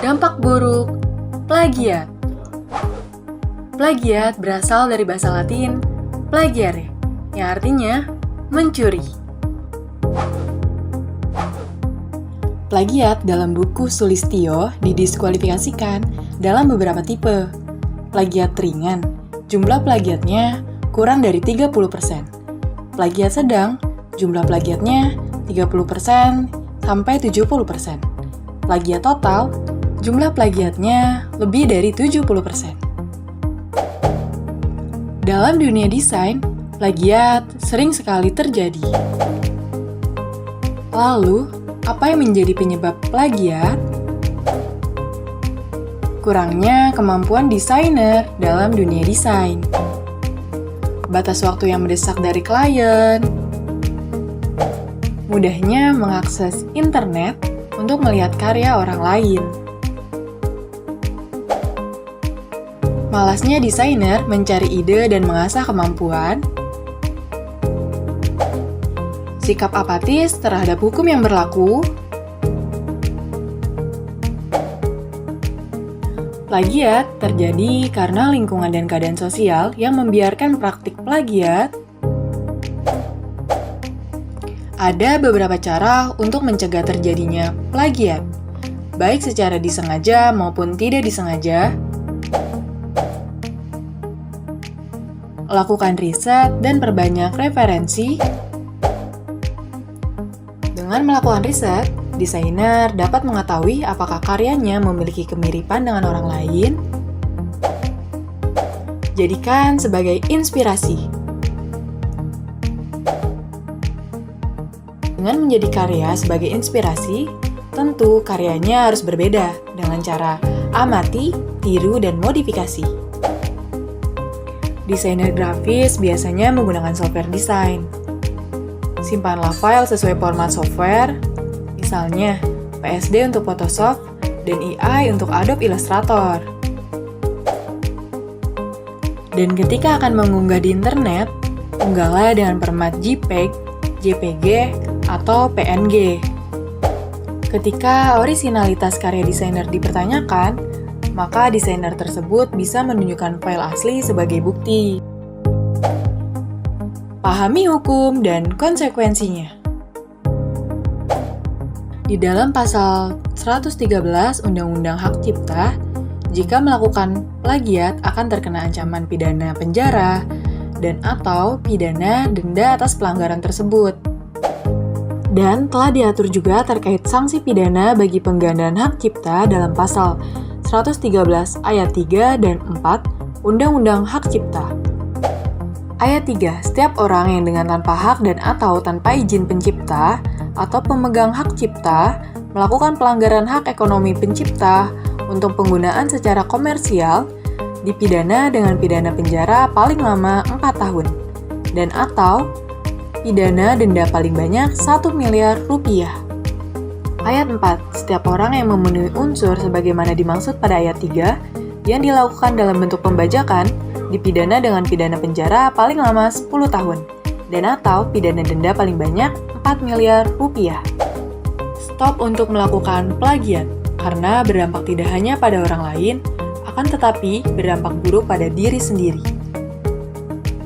Dampak buruk plagiat. Plagiat berasal dari bahasa Latin plagiare, yang artinya mencuri. Plagiat dalam buku Sulistyo didiskualifikasikan dalam beberapa tipe. Plagiat ringan, jumlah plagiatnya kurang dari 30%. Plagiat sedang, jumlah plagiatnya 30% sampai 70%. Plagiat total, jumlah plagiatnya lebih dari 70%. Dalam dunia desain, plagiat sering sekali terjadi. Lalu, apa yang menjadi penyebab plagiat? Kurangnya kemampuan desainer dalam dunia desain. Batas waktu yang mendesak dari klien. Mudahnya mengakses internet untuk melihat karya orang lain. Malasnya desainer mencari ide dan mengasah kemampuan. Sikap apatis terhadap hukum yang berlaku. Plagiat terjadi karena lingkungan dan keadaan sosial yang membiarkan praktik plagiat. Ada beberapa cara untuk mencegah terjadinya plagiat, baik secara disengaja maupun tidak disengaja. Lakukan riset dan perbanyak referensi. Dengan melakukan riset, desainer dapat mengetahui apakah karyanya memiliki kemiripan dengan orang lain. Jadikan sebagai inspirasi. Dengan menjadi karya sebagai inspirasi, tentu karyanya harus berbeda dengan cara amati, tiru, dan modifikasi. Desainer grafis biasanya menggunakan software desain. Simpanlah file sesuai format software, misalnya PSD untuk Photoshop dan AI untuk Adobe Illustrator. Dan ketika akan mengunggah di internet, unggahlah dengan format JPEG, JPG, atau PNG. Ketika orisinalitas karya desainer dipertanyakan, maka desainer tersebut bisa menunjukkan file asli sebagai bukti. Pahami hukum dan konsekuensinya. Di dalam pasal 113 Undang-Undang Hak Cipta, jika melakukan plagiat akan terkena ancaman pidana penjara dan atau pidana denda atas pelanggaran tersebut. Dan telah diatur juga terkait sanksi pidana bagi penggandaan hak cipta dalam pasal 113 ayat 3 dan 4 Undang-Undang Hak Cipta. Ayat 3, setiap orang yang dengan tanpa hak dan atau tanpa izin pencipta atau pemegang hak cipta melakukan pelanggaran hak ekonomi pencipta untuk penggunaan secara komersial dipidana dengan pidana penjara paling lama 4 tahun dan atau pidana denda paling banyak 1 miliar rupiah. Ayat 4. Setiap orang yang memenuhi unsur sebagaimana dimaksud pada ayat 3 yang dilakukan dalam bentuk pembajakan dipidana dengan pidana penjara paling lama 10 tahun dan atau pidana denda paling banyak 4 miliar rupiah. Stop untuk melakukan plagiat karena berdampak tidak hanya pada orang lain, akan tetapi berdampak buruk pada diri sendiri.